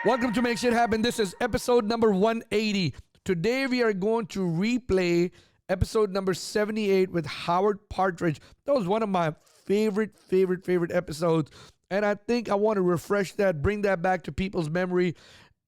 Welcome to Make Shit Happen. This is episode number 180. Today we are going to replay episode number 78 with Howard Partridge. That was one of my favorite episodes. And I think I want to refresh that, bring that back to people's memory.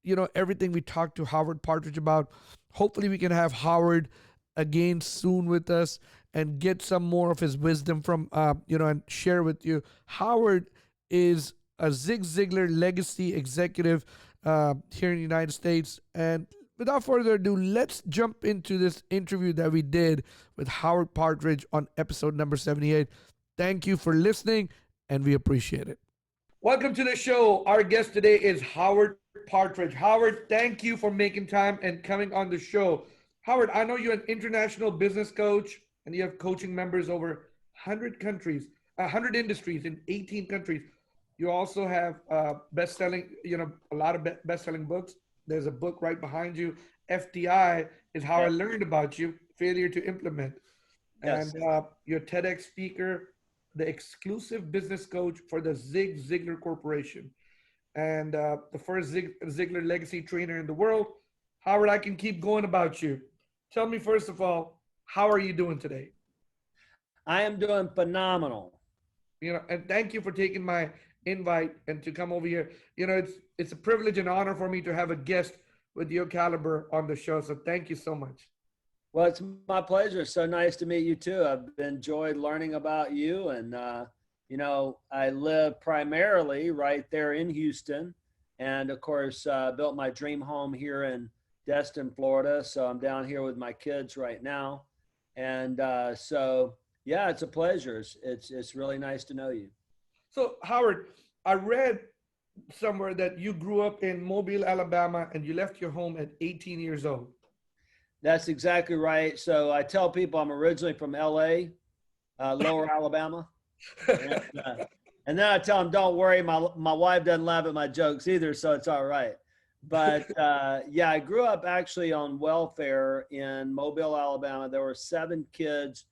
You know, everything we talked to Howard Partridge about. Hopefully we can have Howard again soon with us and get some more of his wisdom from, and share with you. Howard is a Zig Ziglar Legacy executive here in the United States. And without further ado, let's jump into this interview that we did with Howard Partridge on episode number 78. Thank you for listening, and we appreciate it. Welcome to the show. Our guest today is Howard Partridge. Howard, thank you for making time and coming on the show. Howard, I know you're an international business coach, and you have coaching members over 100 countries, 100 industries in 18 countries. You also have best-selling, a lot of best-selling books. There's a book right behind you. FDI is how I learned about you, failure to implement. Yes. And you're a TEDx speaker, the exclusive business coach for the Zig Ziglar Corporation, and the first Zig Ziglar Legacy trainer in the world. Howard, I can keep going about you. Tell me, first of all, how are you doing today? I am doing phenomenal. And thank you for taking my invite and to come over here. It's a privilege and honor for me to have a guest with your caliber on the show. So thank you so much. Well, it's my pleasure. So nice to meet you too. I've enjoyed learning about you, and I live primarily right there in Houston, and of course built my dream home here in Destin, Florida. So I'm down here with my kids right now, and yeah, it's a pleasure. It's really nice to know you. So, Howard, I read somewhere that you grew up in Mobile, Alabama, and you left your home at 18 years old. That's exactly right. So I tell people I'm originally from LA, Lower Alabama. And then I tell them, don't worry, my wife doesn't laugh at my jokes either, so it's all right. But yeah, I grew up actually on welfare in Mobile, Alabama. There were 7 kids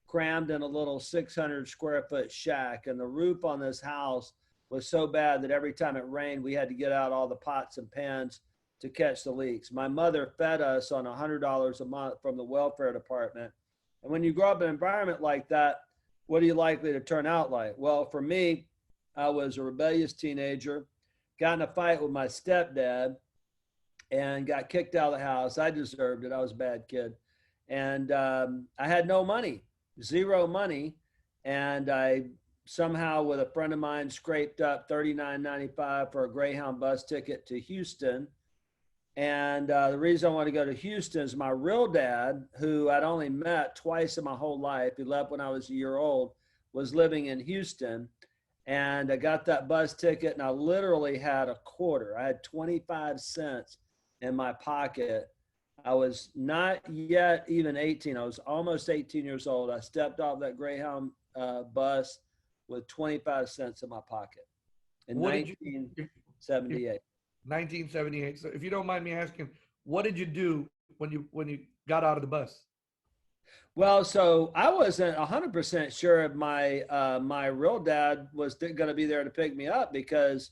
crammed in a little 600 square foot shack, and the roof on this house was so bad that every time it rained we had to get out all the pots and pans to catch the leaks. My mother fed us on $100 a month from the welfare department. And when you grow up in an environment like that, what are you likely to turn out like? Well, for me, I was a rebellious teenager, got in a fight with my stepdad, and got kicked out of the house. I deserved it. I was a bad kid. And I had no money. 0 money, and I somehow, with a friend of mine, scraped up $39.95 for a Greyhound bus ticket to Houston. And the reason I wanted to go to Houston is my real dad, who I'd only met twice in my whole life, he left when I was a year old, was living in Houston. And I got that bus ticket, and I literally had a quarter. I had 25 cents in my pocket. I was not yet even 18. I was almost 18 years old. I stepped off that Greyhound bus with 25 cents in my pocket in 1978. 1978. So if you don't mind me asking, what did you do when you got out of the bus? Well, so I wasn't 100% sure if my real dad was going to be there to pick me up, because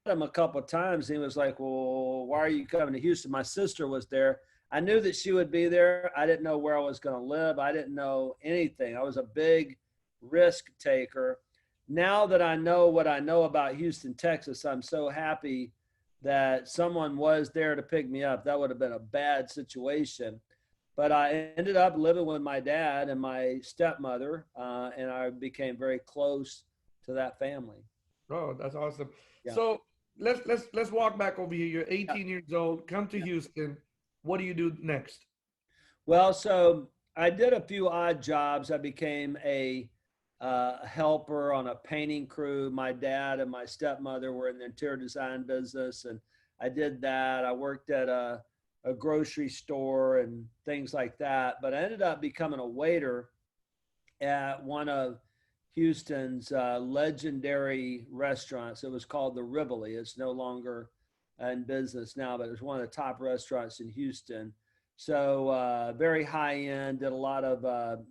him a couple of times. He was like, well, why are you coming to Houston? My sister was there. I knew that she would be there. I didn't know where I was going to live. I didn't know anything. I was a big risk taker. Now that I know what I know about Houston, Texas, I'm so happy that someone was there to pick me up. That would have been a bad situation. But I ended up living with my dad and my stepmother, and I became very close to that family. Oh, that's awesome. Yeah. So let's walk back over here. You're 18 years old, come to Houston. What do you do next? Well, so I did a few odd jobs. I became a helper on a painting crew. My dad and my stepmother were in the interior design business, and I did that. I worked at a grocery store and things like that. But I ended up becoming a waiter at one of Houston's legendary restaurants. It was called the Rivoli. It's no longer in business now, but it was one of the top restaurants in Houston. So very high end, did a lot of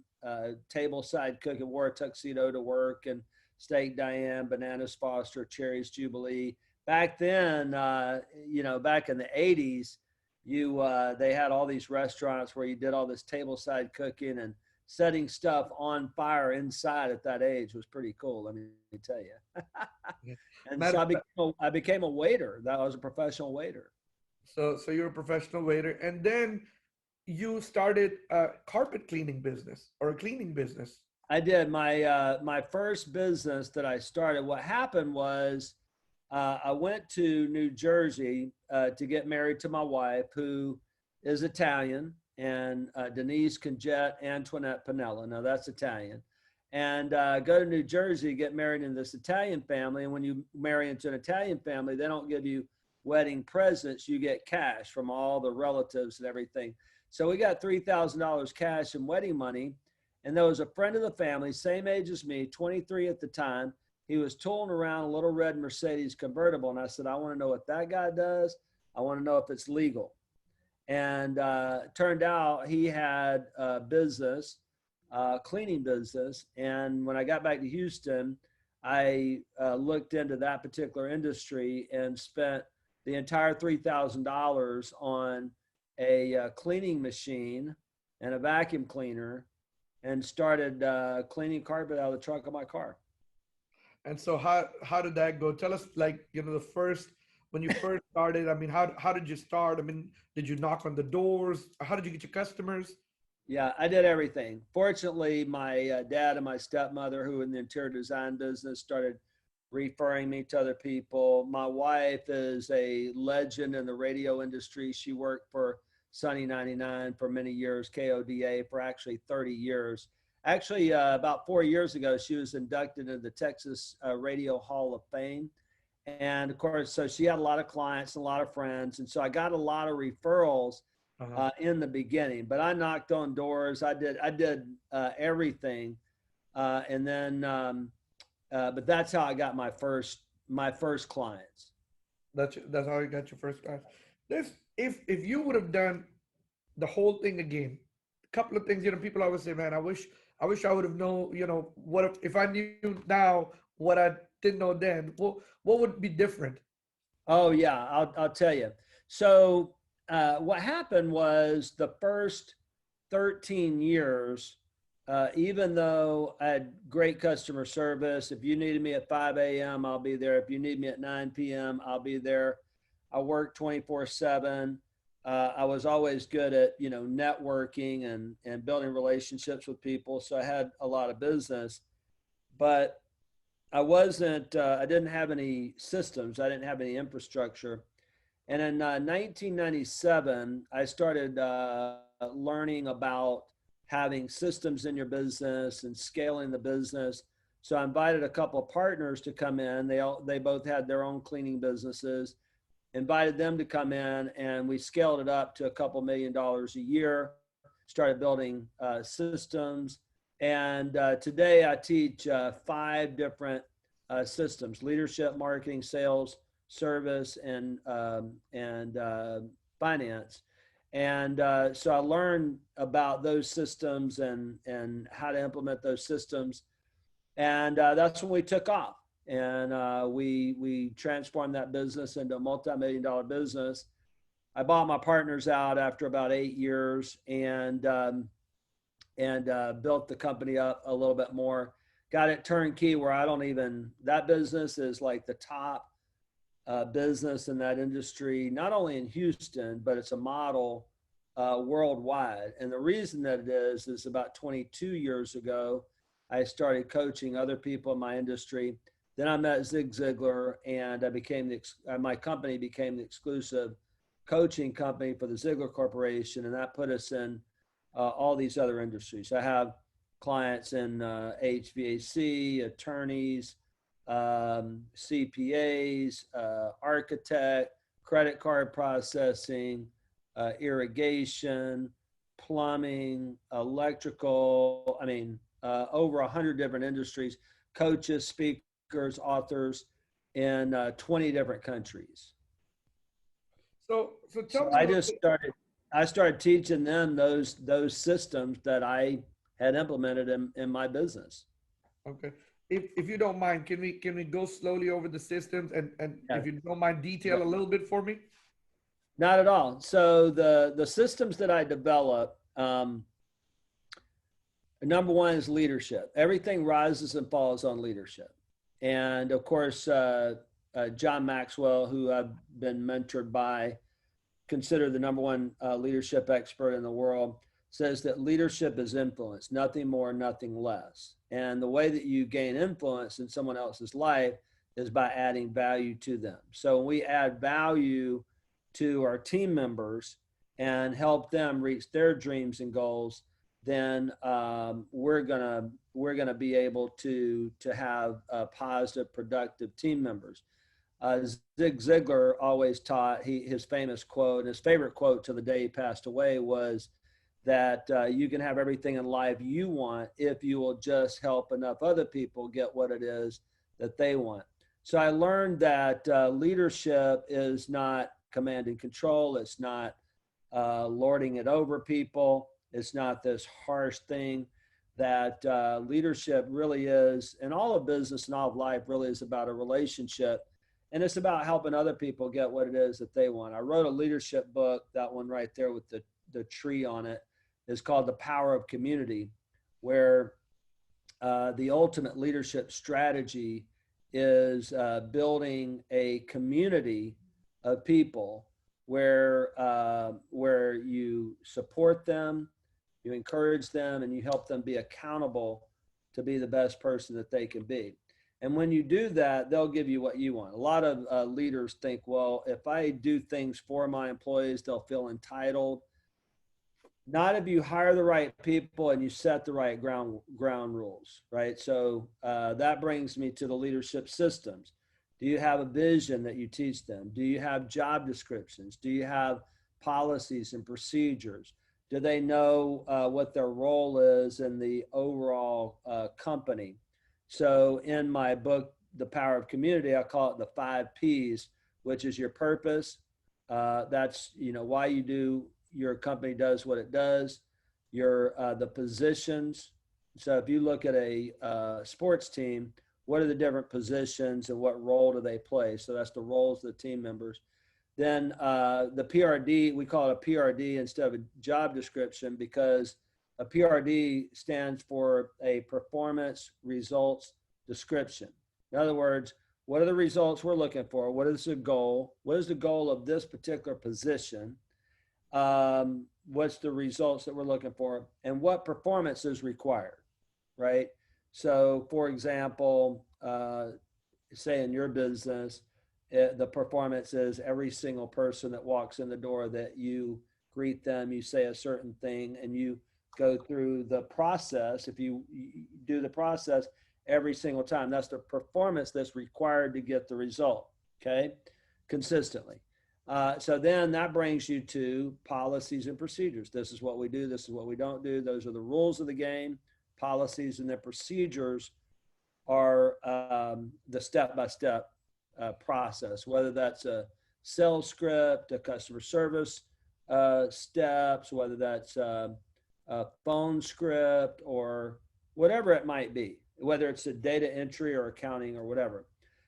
table side cooking, wore a tuxedo to work, and steak Diane, bananas Foster, cherries Jubilee. back then, back in the 80s, they had all these restaurants where you did all this tableside cooking, and setting stuff on fire inside at that age was pretty cool. Let me tell you. Yeah. And Matter so of fact, I became a waiter. That was a professional waiter. so you're a professional waiter, and then you started a carpet cleaning business or a cleaning business. I did my first business that I started. What happened was I went to New Jersey to get married to my wife, who is Italian, and Denise Conjet Antoinette Pinella. Now that's Italian. And go to New Jersey, get married in this Italian family. And when you marry into an Italian family, they don't give you wedding presents. You get cash from all the relatives and everything. So we got $3,000 cash and wedding money. And there was a friend of the family, same age as me, 23 at the time. He was tooling around a little red Mercedes convertible. And I said, I want to know what that guy does. I want to know if it's legal. And turned out he had a business, cleaning business. And when I got back to Houston, I looked into that particular industry and spent the entire $3,000 on a cleaning machine and a vacuum cleaner, and started cleaning carpet out of the trunk of my car. And so how did that go? Tell us, like, the first, when you first started. I mean, how did you start? I mean, did you knock on the doors? How did you get your customers? Yeah, I did everything. Fortunately, my dad and my stepmother, who in the interior design business, started referring me to other people. My wife is a legend in the radio industry. She worked for Sunny 99 for many years, KODA for actually 30 years. Actually, about 4 years ago, she was inducted into the Texas Radio Hall of Fame. And of course, so she had a lot of clients, a lot of friends. And so I got a lot of referrals in the beginning, but I knocked on doors. I did everything. And then, but that's how I got my first clients. That's how you got your first class. This, if you would have done the whole thing again, a couple of things, people always say, man, I wish I would have known, what if I knew now what I didn't know then, what would be different? Oh yeah, I'll tell you. So what happened was the first 13 years, even though I had great customer service, if you needed me at 5 a.m., I'll be there. If you need me at 9 p.m., I'll be there. I worked 24/7. I was always good at, networking and building relationships with people. So I had a lot of business, but I didn't have any systems. I didn't have any infrastructure. And in 1997, I started learning about having systems in your business and scaling the business. So I invited a couple of partners to come in. They both had their own cleaning businesses. Invited them to come in, and we scaled it up to a couple $1 million a year. Started building systems, and today I teach 5 different systems: leadership, marketing, sales, service, and finance. And so I learned about those systems and how to implement those systems. And that's when we took off. And we transformed that business into a multi-million-dollar business. I bought my partners out after about 8 years and built the company up a little bit more. Got it turnkey where that business is like the top business in that industry, not only in Houston, but it's a model worldwide. And the reason that it is about 22 years ago, I started coaching other people in my industry. Then I met Zig Ziglar, and my company became the exclusive coaching company for the Ziglar Corporation, and that put us in all these other industries. I have clients in HVAC, attorneys, CPAs, architect, credit card processing, irrigation, plumbing, electrical. I mean, over 100 different industries, coaches, speakers, authors in 20 different countries. So tell So me a I little just bit. started teaching them those systems that I had implemented in my business. Okay. if you don't mind, can we go slowly over the systems and Yeah. if you don't mind, detail a little bit for me? Not at all. So the systems that I develop, number one is leadership. Everything rises and falls on leadership. And of course, John Maxwell, who I've been mentored by, considered the number one leadership expert in the world, says that leadership is influence, nothing more, nothing less. And the way that you gain influence in someone else's life is by adding value to them. So when we add value to our team members and help them reach their dreams and goals, then we're gonna be able to have positive, productive team members. Zig Ziglar always taught, his famous quote, and his favorite quote till the day he passed away was that you can have everything in life you want if you will just help enough other people get what it is that they want. So I learned that leadership is not command and control. It's not lording it over people. It's not this harsh thing. That leadership really is, and all of business and all of life really is about a relationship. And it's about helping other people get what it is that they want. I wrote a leadership book, that one right there with the tree on it, is called The Power of Community, where the ultimate leadership strategy is building a community of people where you support them, you encourage them, and you help them be accountable to be the best person that they can be. And when you do that, they'll give you what you want. A lot of leaders think, well, if I do things for my employees, they'll feel entitled. Not if you hire the right people and you set the right ground rules, right? So that brings me to the leadership systems. Do you have a vision that you teach them? Do you have job descriptions? Do you have policies and procedures? Do they know what their role is in the overall company? So in my book, The Power of Community, I call it the 5 Ps, which is your purpose. That's, why your company does what it does. The positions. So if you look at a sports team, what are the different positions and what role do they play? So that's the roles of the team members. Then the PRD, we call it a PRD instead of a job description, because a PRD stands for a performance results description. In other words, what are the results we're looking for? What is the goal? What is the goal of this particular position? What's the results that we're looking for? And what performance is required, right? So for example, say in your business, the performance is every single person that walks in the door that you greet them, you say a certain thing, and you go through the process. If you do the process every single time, that's the performance that's required to get the result, okay, consistently. So then that brings you to policies and procedures. This is what we do. This is what we don't do. Those are the rules of the game. Policies and the procedures are the step-by-step process, whether that's a sales script, a customer service steps, whether that's a phone script or whatever it might be, whether it's a data entry or accounting or whatever.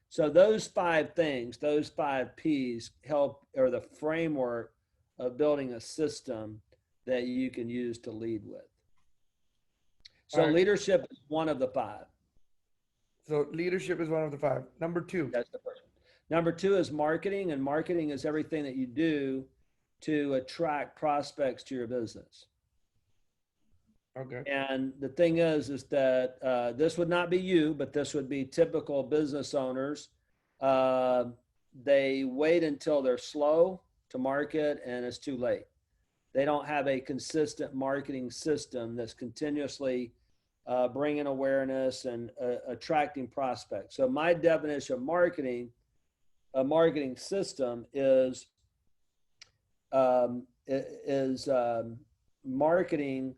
So those 5 things, those 5 Ps help, or the framework of building a system that you can use to lead with. So leadership is one of the 5. So leadership is one of the 5. Number 2. That's the first one. Number 2 is marketing, and marketing is everything that you do to attract prospects to your business. Okay. And the thing is that this would not be you, but this would be typical business owners. They wait until they're slow to market and it's too late. They don't have a consistent marketing system that's continuously bringing awareness and attracting prospects. So my definition of marketing, a marketing system is marketing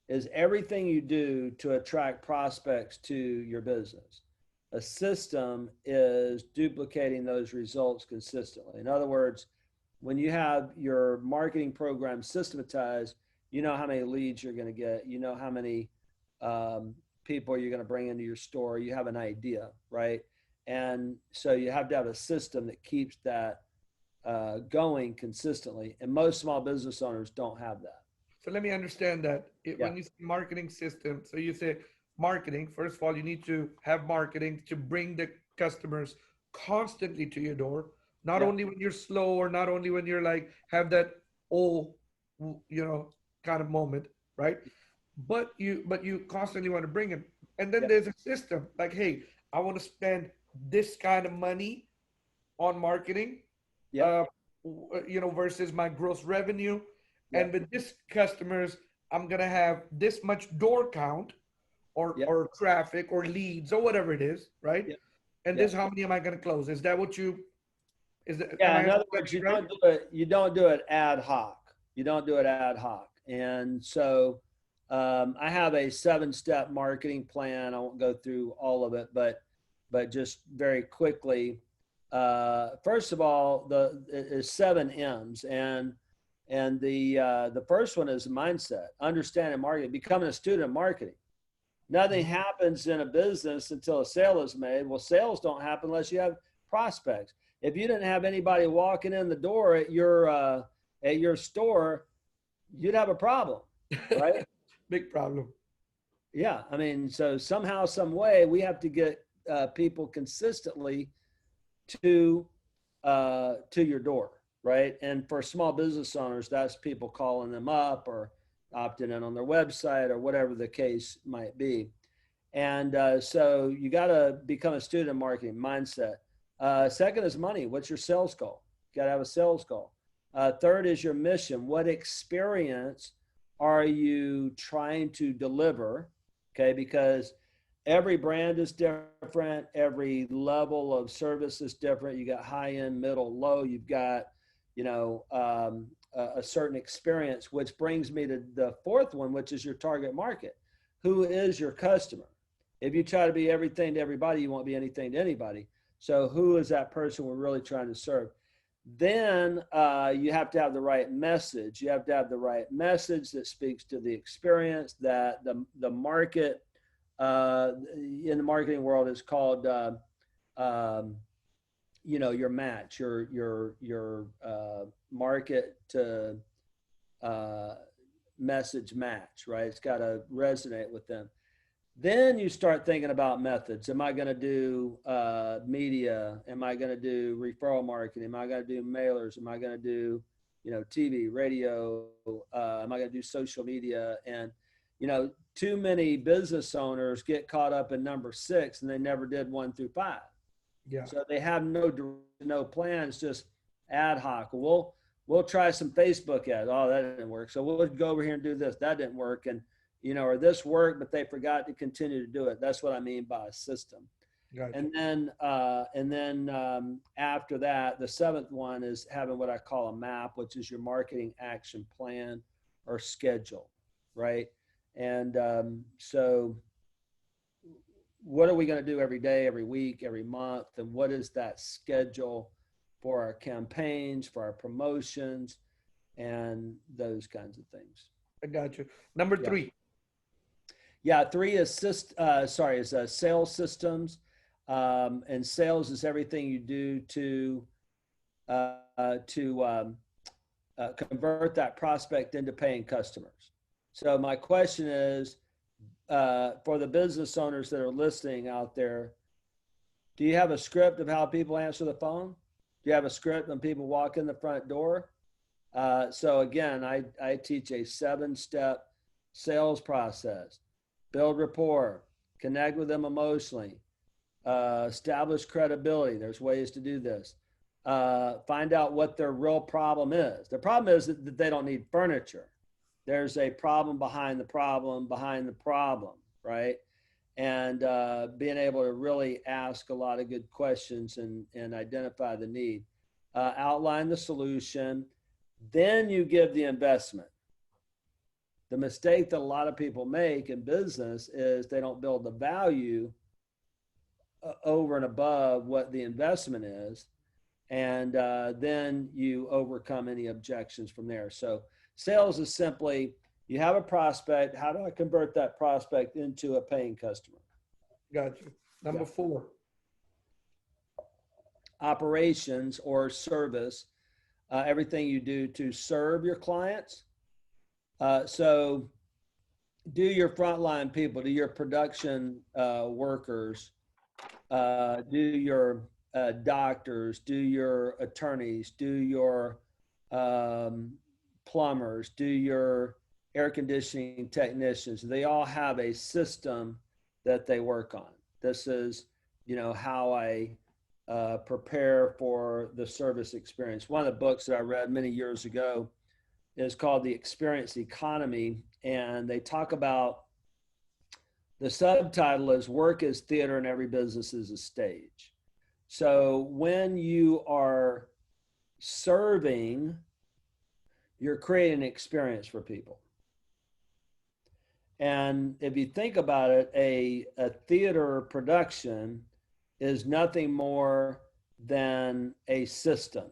is everything you do to attract prospects to your business. A system is duplicating those results consistently. In other words, when you have your marketing program systematized, you know how many leads you're going to get. You know how many people you're going to bring into your store. You have an idea, right? And so you have to have a system that keeps that going consistently. And most small business owners don't have that. So let me understand that. Yeah. When you say marketing system, so you say marketing, first of all, you need to have marketing to bring the customers constantly to your door, not Yeah. only when you're slow or not only when you're like, have that, oh, kind of moment, right? But you constantly want to bring them. And then Yeah. there's a system like, hey, I want to spend this kind of money on marketing, Yeah. uh, versus my gross revenue. Yeah. And with this customers, I'm gonna have this much door count or Yeah. or traffic or leads or whatever it is, right? Yeah. And Yeah. this how many am I gonna close? Is that what you is that am Yeah. I In other words, understanding right? you don't do it ad hoc. You don't do it ad hoc. And so I have a 7-step marketing plan. I won't go through all of it, but just very quickly. First of all, it is 7 M's, and the first one is mindset, understanding marketing, becoming a student of marketing. Nothing happens in a business until a sale is made. Well, sales don't happen unless you have prospects. If you didn't have anybody walking in the door at your store, you'd have a problem, right? Big problem. Yeah, I mean, so somehow, some way, we have to get people consistently to your door, right? And for small business owners, that's people calling them up or opting in on their website or whatever the case might be. And so you got to become a student of marketing mindset. Second is money. What's your sales goal? You got to have a sales goal. Third is your mission. What experience are you trying to deliver? Okay, because every brand is different. Every level of service is different. You got high end, middle, low. You've got, a certain experience, which brings me to the fourth one, which is your target market. Who is your customer? If you try to be everything to everybody, you won't be anything to anybody. So who is that person we're really trying to serve? Then you have to have the right message. You have to have the right message that speaks to the experience that the market in the marketing world is called, your match, your market to message match, right? It's got to resonate with them. Then you start thinking about methods. Am I going to do media? Am I going to do referral marketing? Am I going to do mailers? Am I going to do, TV, radio? Am I going to do social media? And, too many business owners get caught up in number 6 and they never did 1 through 5. Yeah. So they have no plans, just ad hoc. We'll try some Facebook ads. Oh, that didn't work. So we'll go over here and do this. That didn't work. And, or this worked, but they forgot to continue to do it. That's what I mean by a system. Gotcha. And then after that, the 7th one is having what I call a map, which is your marketing action plan or schedule, right? And so what are we going to do every day, every week, every month? And what is that schedule for our campaigns, for our promotions, and those kinds of things? I got you. Number 3. Yeah, 3 is sales systems. And sales is everything you do to convert that prospect into paying customers. So my question is, for the business owners that are listening out there, do you have a script of how people answer the phone? Do you have a script when people walk in the front door? So again, I teach a 7-step sales process. Build rapport, connect with them emotionally, establish credibility. There's ways to do this. Find out what their real problem is. The problem is that they don't need furniture. There's a problem behind the problem, right? And being able to really ask a lot of good questions and identify the need. Outline the solution. Then you give the investment. The mistake that a lot of people make in business is they don't build the value over and above what the investment is. And then you overcome any objections from there. So sales is simply You have a prospect. How do I convert that prospect into a paying customer? Gotcha. Number 4. Operations or service, everything you do to serve your clients. So do your frontline people, do your production workers, do your doctors, do your attorneys, do your plumbers, do your air conditioning technicians. They all have a system that they work on. This is, how I prepare for the service experience. One of the books that I read many years ago is called The Experience Economy, and they talk about, the subtitle is Work is Theater and Every Business is a Stage. So when you are serving, you're creating an experience for people. And if you think about it, a theater production is nothing more than a system.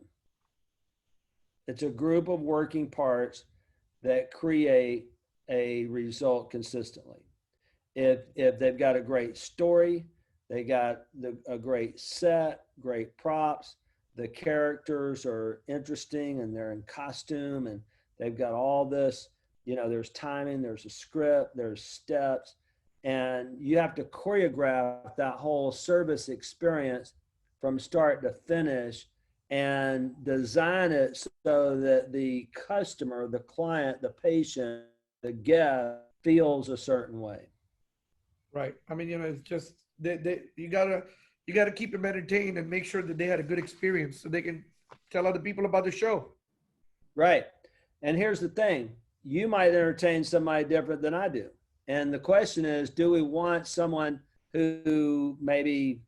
It's a group of working parts that create a result consistently. If they've got a great story, they got a great set, great props, the characters are interesting and they're in costume and they've got all this, there's timing, there's a script, there's steps, and you have to choreograph that whole service experience from start to finish and design it so that the customer, the client, the patient, the guest feels a certain way. Right. I mean, it's just you gotta keep them entertained and make sure that they had a good experience so they can tell other people about the show. Right. And here's the thing: you might entertain somebody different than I do. And the question is, do we want someone who maybe,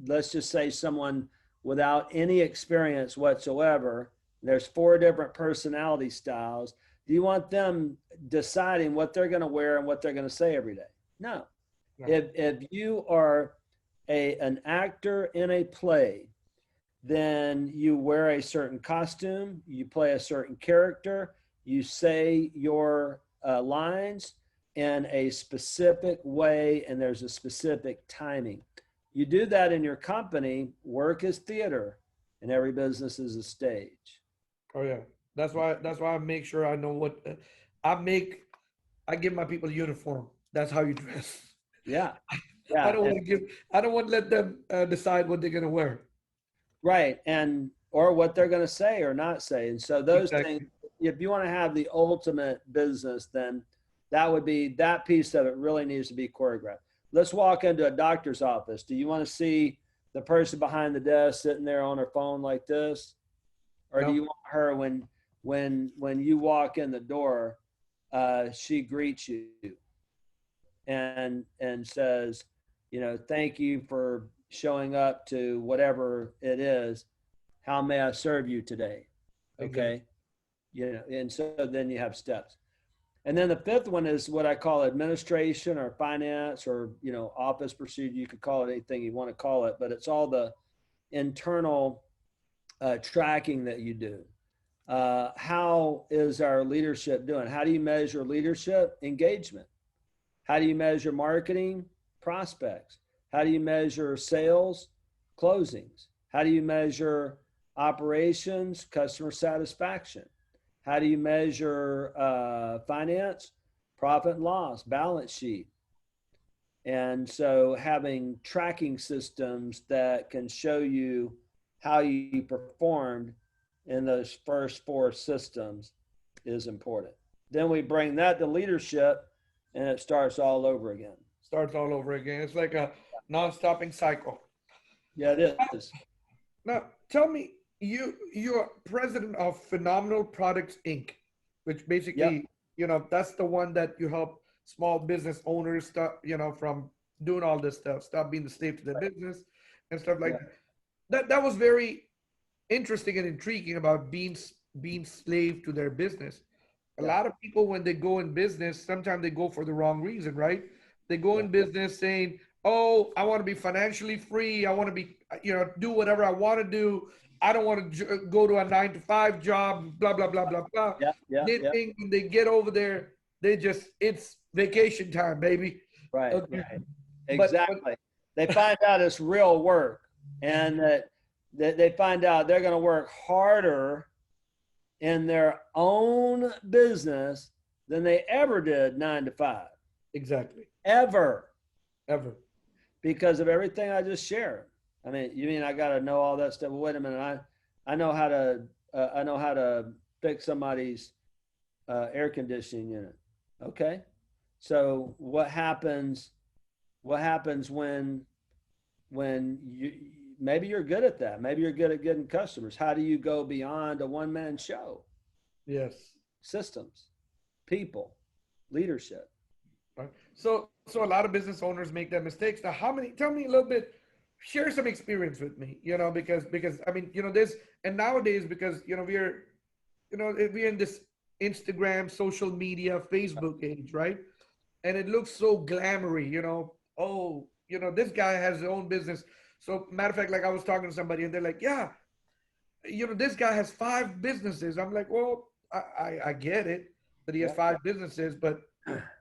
let's just say someone without any experience whatsoever? There's 4 different personality styles. Do you want them deciding what they're going to wear and what they're going to say every day? No. If you are an actor in a play, then you wear a certain costume, you play a certain character, you say your lines in a specific way, and there's a specific timing. You do that in your company. Work is theater, and every business is a stage. Oh yeah, that's why I make sure I know what I give my people a uniform. That's how you dress. Yeah, I yeah. I don't want to let them decide what they're gonna wear. Right, and or what they're going to say or not say. And so those Exactly. things, if you want to have the ultimate business, then that would be, that piece of it really needs to be choreographed. Let's walk into a doctor's office. Do you want to see the person behind the desk sitting there on her phone like this? Or do No. you want her when you walk in the door, she greets you and says, thank you for showing up to whatever it is. How may I serve you today? Okay. And so then you have steps. And then the 5th one is what I call administration or finance or, office procedure. You could call it anything you want to call it, but it's all the internal tracking that you do. How is our leadership doing? How do you measure leadership? Engagement. How do you measure marketing? Prospects. How do you measure sales? Closings. How do you measure operations? Customer satisfaction. How do you measure finance? Profit and loss, balance sheet. And so having tracking systems that can show you how you performed in those first 4 systems is important. Then we bring that to leadership and it starts all over again. Starts all over again. It's like a non-stopping cycle. Yeah, it is. Now, tell me, you're president of Phenomenal Products Inc., which basically, that's the one that you help small business owners stop, from doing all this stuff, stop being the slave to their business and stuff like that. That was very interesting and intriguing about being slave to their business. A lot of people, when they go in business, sometimes they go for the wrong reason, right? They go in business saying, oh, I want to be financially free. I want to be, do whatever I want to do. I don't want to go to a 9 to 5 job, blah, blah, blah, blah, blah. Yeah, yeah, They yeah. think when they get over there, it's vacation time, baby. Right, Okay. right. But Exactly. They find out it's real work, and that they find out they're going to work harder in their own business than they ever did 9 to 5, exactly. ever, Ever. because of everything I just shared. I mean, you mean I got to know all that stuff? Well, wait a minute. I know how to fix somebody's air conditioning unit. Okay. So what happens? What happens when you maybe you're good at that? Maybe you're good at getting customers. How do you go beyond a one-man show? Yes. Systems, people, leadership. Right. So a lot of business owners make that mistakes. Now, how many? Tell me a little bit. Share some experience with me. Because I mean, this, and nowadays, because we're in this Instagram, social media, Facebook age, right? And it looks so glamoury. Oh, this guy has his own business. So matter of fact, like I was talking to somebody, and they're like, yeah, this guy has 5 businesses. I'm like, well, I get it that he has 5 businesses, but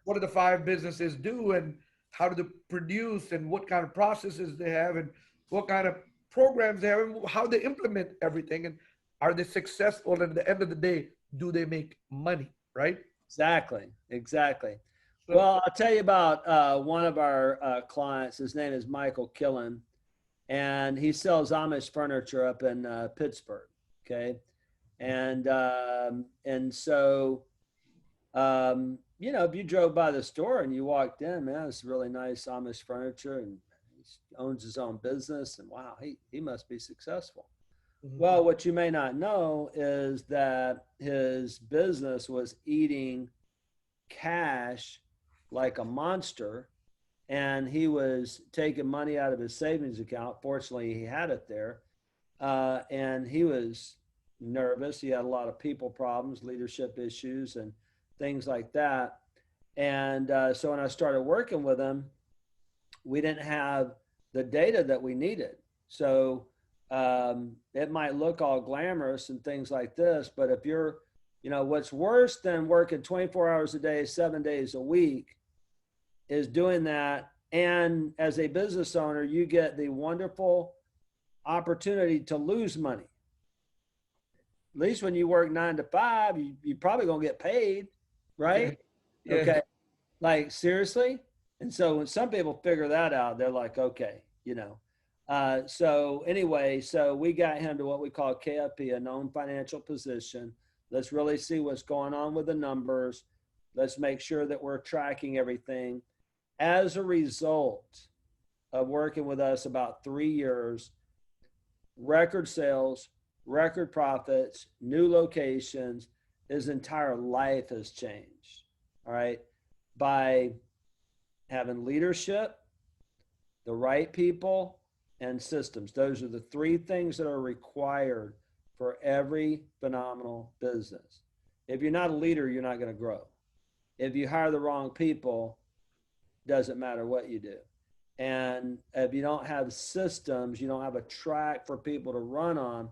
what do the 5 businesses do, and how do they produce, and what kind of processes they have, and what kind of programs they have, and how they implement everything, and are they successful? And at the end of the day, do they make money, right? Exactly. Exactly. So, Well, I'll tell you about one of our clients. His name is Michael Killen, and he sells Amish furniture up in Pittsburgh. Okay, and so if you drove by the store and you walked in, man, it's really nice Amish furniture, and he owns his own business, and wow, he must be successful. Well, what you may not know is that his business was eating cash like a monster, and he was taking money out of his savings account. Fortunately, he had it there, and he was nervous. He had a lot of people problems, leadership issues, and things like that. And so when I started working with him, we didn't have the data that we needed. So it might look all glamorous and things like this, but if you're, what's worse than working 24 hours a day, 7 days a week, is doing that. And as a business owner, you get the wonderful opportunity to lose money. At least when you work 9 to 5, you're probably going to get paid, right? Yeah. Okay. Like, seriously? And so when some people figure that out, they're like, okay, so anyway, so we got him to what we call KFP, a known financial position. Let's really see what's going on with the numbers. Let's make sure that we're tracking everything. As a result of working with us about 3 years, record sales, record profits, new locations, his entire life has changed. All right. By having leadership, the right people, and systems. Those are the 3 things that are required for every phenomenal business. If you're not a leader, you're not going to grow. If you hire the wrong people, doesn't matter what you do. And if you don't have systems, you don't have a track for people to run on,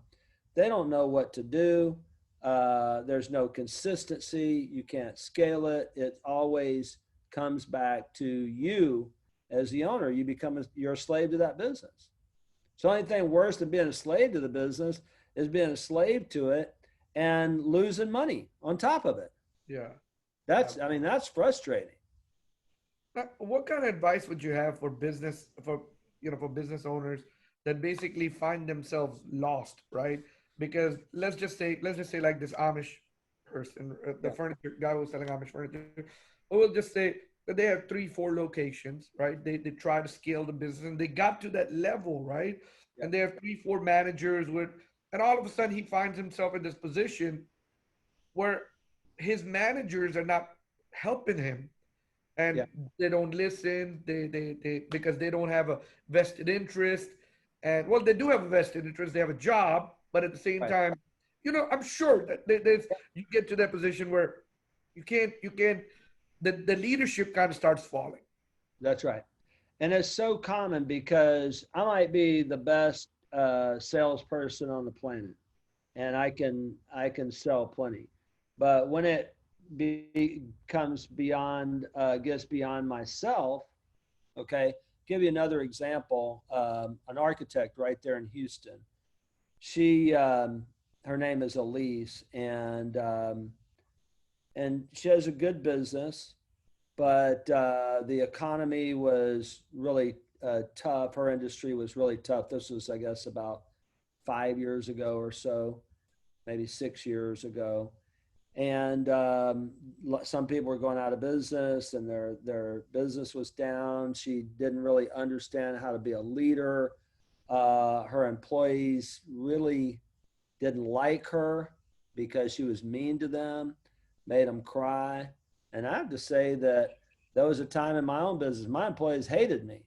they don't know what to do. There's no consistency. You can't scale it. It always comes back to you as the owner. You're a slave to that business. So the only thing worse than being a slave to the business is being a slave to it and losing money on top of it. Yeah. That's frustrating. What kind of advice would you have for business business owners that basically find themselves lost, right? Because let's just say like this Amish person, the furniture guy who was selling Amish furniture, we'll just say that they have 3-4 locations, right? They try to scale the business, and they got to that level, right? And they have 3-4 managers and all of a sudden he finds himself in this position where his managers are not helping him, and they don't listen. They because they don't have a vested interest, and well, they do have a vested interest. They have a job, but at the same time, I'm sure that there's you get to that position where you can't the leadership kind of starts falling. That's right. And it's so common because I might be the best salesperson on the planet, and I can sell plenty. But when it comes beyond, gets beyond myself, okay. Give you another example. An architect right there in Houston. She, her name is Elise, and she has a good business, but the economy was really tough. Her industry was really tough. This was, I guess, about 5 years ago or so, maybe 6 years ago. And some people were going out of business, and their business was down. She didn't really understand how to be a leader. Her employees really didn't like her because she was mean to them, made them cry. And I have to say that there was a time in my own business, my employees hated me.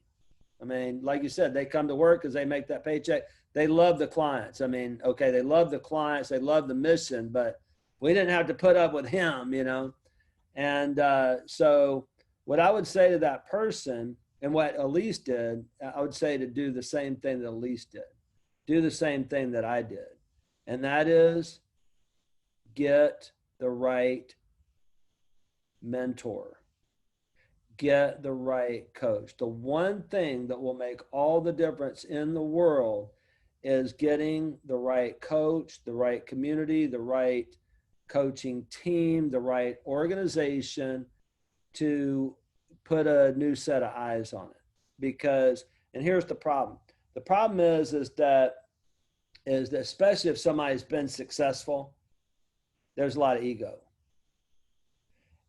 I mean, like you said, they come to work because they make that paycheck. They love the clients. I mean, okay, they love the clients, they love the mission, but we didn't have to put up with him, you know? And so what I would say to that person, and what Elise did, I would say to do the same thing that Elise did. Do the same thing that I did. And that is get the right mentor. Get the right coach. The one thing that will make all the difference in the world is getting the right coach, the right community, the right coaching team, the right organization to put a new set of eyes on it. Because, and here's the problem. The problem is that especially if somebody's been successful, there's a lot of ego.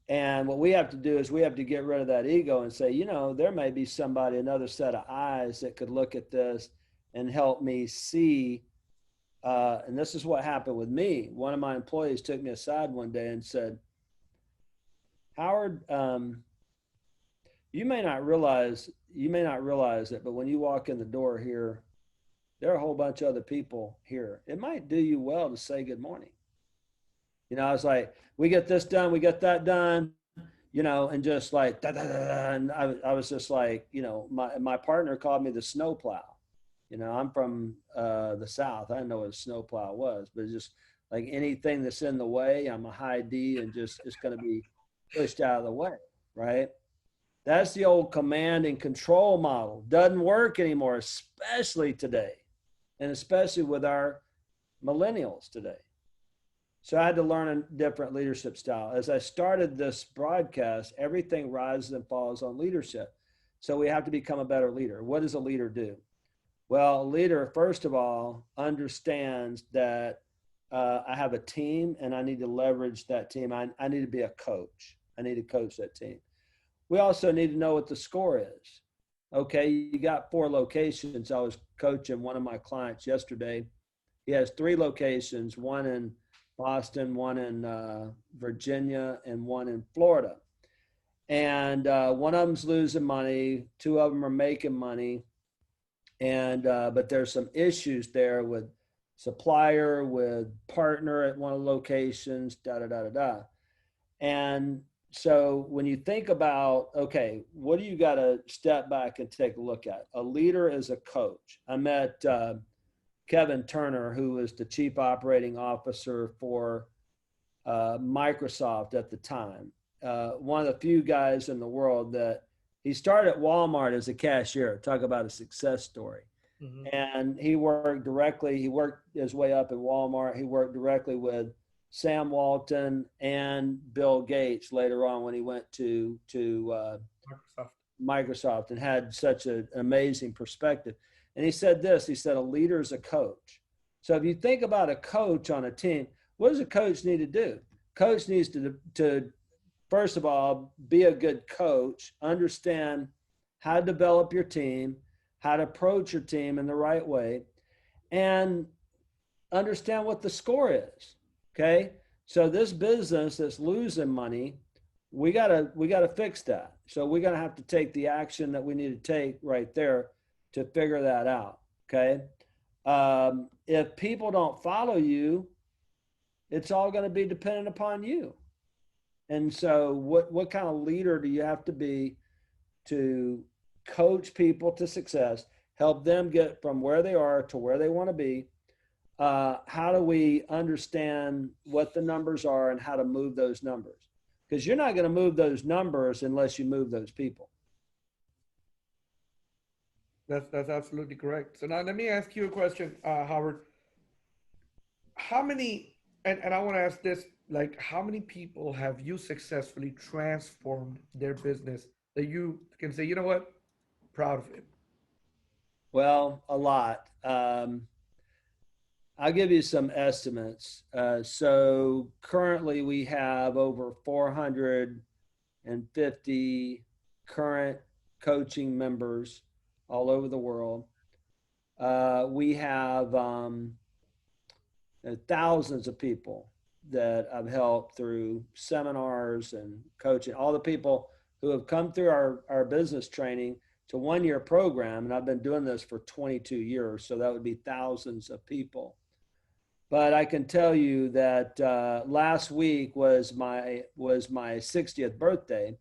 And what we have to do is we have to get rid of that ego and say, you know, there may be somebody, another set of eyes that could look at this and help me see. And this is what happened with me. One of my employees took me aside one day and said, Howard, you may not realize it, but when you walk in the door here, there are a whole bunch of other people here. It might do you well to say good morning. You know, I was like, we get this done, we get that done, you know, and just like, da, da, da, da, and I was just like, you know, my partner called me the snowplow. You know, I'm from the South. I didn't know what a snowplow was, but it's just like anything that's in the way, I'm a high D and just it's going to be pushed out of the way, right? That's the old command and control model. Doesn't work anymore, especially today, and especially with our millennials today. So I had to learn a different leadership style. As I started this broadcast, everything rises and falls on leadership. So we have to become a better leader. What does a leader do? Well, a leader, first of all, understands that I have a team and I need to leverage that team. I need to be a coach. I need to coach that team. We also need to know what the score is. Okay, you got 4 locations. I was coaching one of my clients yesterday. He has 3 locations, one in Boston, one in Virginia, and one in Florida. And one of them's losing money. 2 of them are making money. And but there's some issues there with supplier, with partner at one of the locations, da da da da da. And so when you think about, okay, what do you got to step back and take a look at? A leader is a coach. I met Kevin Turner, who was the chief operating officer for Microsoft at the time. One of the few guys in the world that he started at Walmart as a cashier. Talk about a success story. Mm-hmm. And he worked his way up at Walmart. He worked directly with Sam Walton and Bill Gates later on when he went to Microsoft and had such an amazing perspective. And he said this, he said, a leader is a coach. So if you think about a coach on a team, what does a coach need to do? Coach needs to first of all, be a good coach, understand how to develop your team, how to approach your team in the right way, and understand what the score is. Okay. So this business that's losing money, we gotta fix that. So we're gonna have to take the action that we need to take right there to figure that out. Okay. If people don't follow you, it's all going to be dependent upon you. And so what kind of leader do you have to be to coach people to success, help them get from where they are to where they want to be. How do we understand what the numbers are and how to move those numbers? Because you're not going to move those numbers unless you move those people. That's absolutely correct. So now let me ask you a question, Howard. How many, and I want to ask this, like, how many people have you successfully transformed their business that you can say, you know what, proud of it? Well, a lot. I'll give you some estimates. So currently we have over 450 current coaching members all over the world. We have thousands of people that I've helped through seminars and coaching, all the people who have come through our business training to 1-year program. And I've been doing this for 22 years. So that would be thousands of people. But I can tell you that last week was my 60th birthday.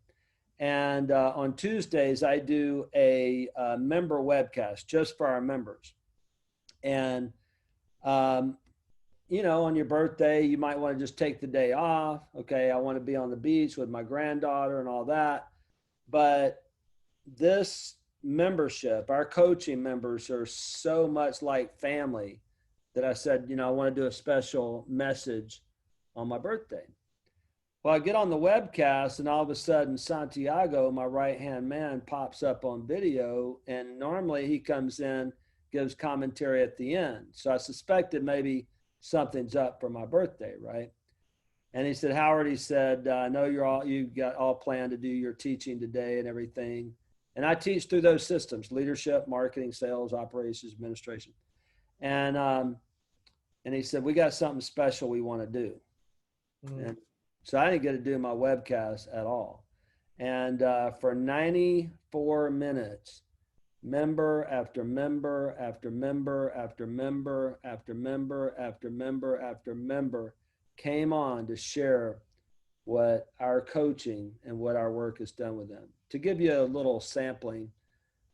And on Tuesdays, I do a member webcast just for our members. And, you know, on your birthday, you might want to just take the day off. Okay, I want to be on the beach with my granddaughter and all that. But this membership, our coaching members are so much like family that I said, you know, I want to do a special message on my birthday. Well, I get on the webcast and all of a sudden Santiago, my right-hand man, pops up on video, and normally he comes in, gives commentary at the end. So I suspected maybe something's up for my birthday, right? And he said, Howard, he said, I know you've got all planned to do your teaching today and everything. And I teach through those systems: leadership, marketing, sales, operations, administration. And he said, we got something special we want to do. And so I didn't get to do my webcast at all. And for 94 minutes, member after member after member after member after member after member after member came on to share what our coaching and what our work has done with them. To give you a little sampling,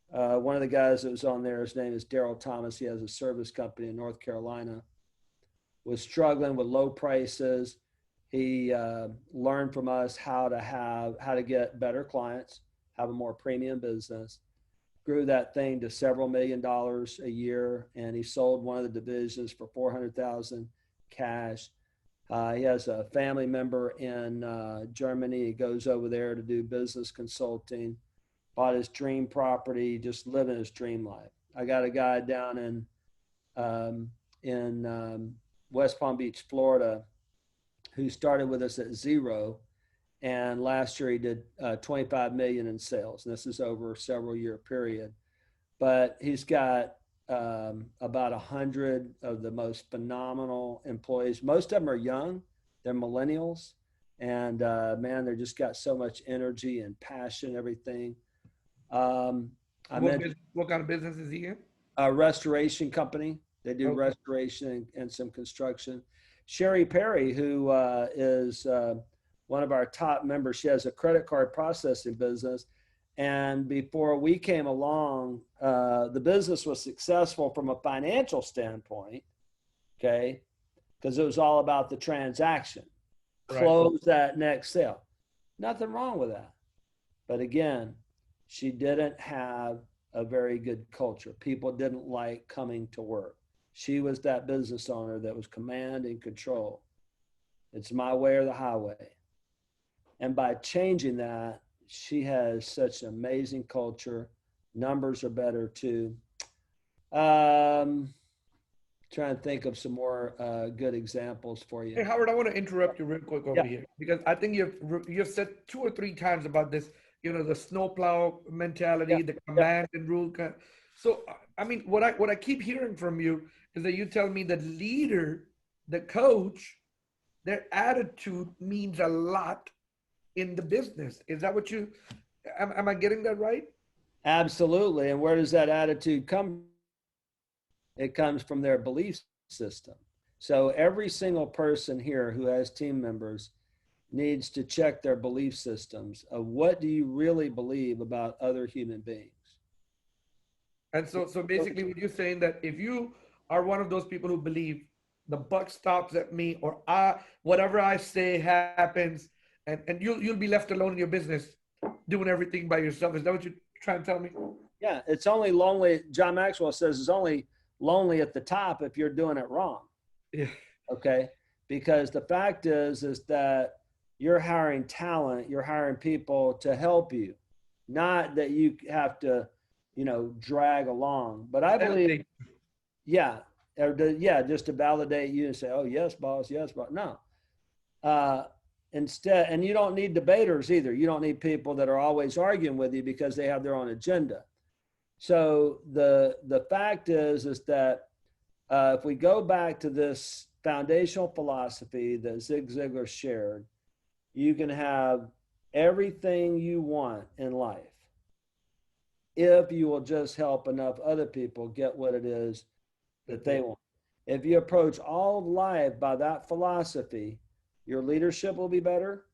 one of the guys that was on there, his name is Daryl Thomas. He has a service company in North Carolina, was struggling with low prices. He learned from us how to get better clients, have a more premium business, grew that thing to several $1 million a year. And he sold one of the divisions for $400,000 cash. He has a family member in Germany. He goes over there to do business consulting, bought his dream property, just living his dream life. I got a guy down in West Palm Beach, Florida, who started with us at zero. And last year he did 25 million in sales. And this is over a several year period. But he's got about 100 of the most phenomenal employees. Most of them are young. They're millennials. And man, they just got so much energy and passion, everything. What kind of business is he in? A restoration company. They do restoration and some construction. Sherry Perry, who is one of our top members, she has a credit card processing business. And before we came along, the business was successful from a financial standpoint, okay, because it was all about the transaction. Right. Close that next sale. Nothing wrong with that. But again, she didn't have a very good culture. People didn't like coming to work. She was that business owner that was command and control. It's my way or the highway. And by changing that, she has such an amazing culture. Numbers are better too. Trying to think of some more good examples for you. Hey, Howard, I want to interrupt you real quick over here, because I think you've said 2 or 3 times about this, you know, the snowplow mentality, the command and rule. So, I mean, what I keep hearing from you is that you tell me the leader, the coach, their attitude means a lot in the business. Is that what am I getting that right? Absolutely. And where does that attitude come? It comes from their belief system. So every single person here who has team members needs to check their belief systems of what do you really believe about other human beings? And so basically, what you're saying that if you are one of those people who believe the buck stops at me, or whatever I say happens, and you'll be left alone in your business, doing everything by yourself. Is that what you're trying to tell me? Yeah, it's only lonely. John Maxwell says it's only lonely at the top if you're doing it wrong. Yeah. Okay, because the fact is that you're hiring talent, you're hiring people to help you, not that you have to, drag along. But I believe, Validate. yeah, just to validate you and say, oh yes, boss. No, uh, instead, and you don't need debaters either. You don't need people that are always arguing with you because they have their own agenda. So the fact is that if we go back to this foundational philosophy that Zig Ziglar shared, you can have everything you want in life if you will just help enough other people get what it is that they want. If you approach all of life by that philosophy, your leadership will be better,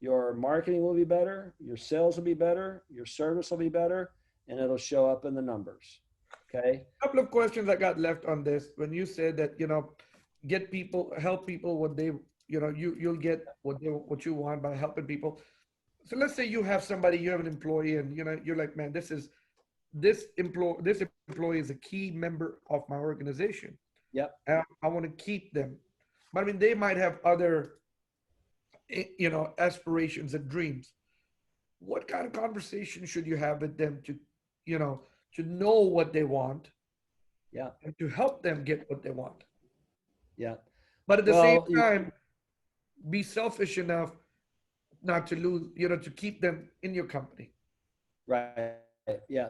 your marketing will be better, your sales will be better, your service will be better, and it'll show up in the numbers. Okay. Couple of questions I got left on this. When you said that, get people, help people what they, you'll get what you want by helping people. So let's say you have somebody, you have an employee, and you're like, man, this employee is a key member of my organization. Yep. And I want to keep them. But I mean, they might have other, aspirations and dreams. What kind of conversation should you have with them to know what they want, Yeah. and to help them get what they want? Yeah. But at the same Well, time, be selfish enough not to lose, to keep them in your company. right. Yeah.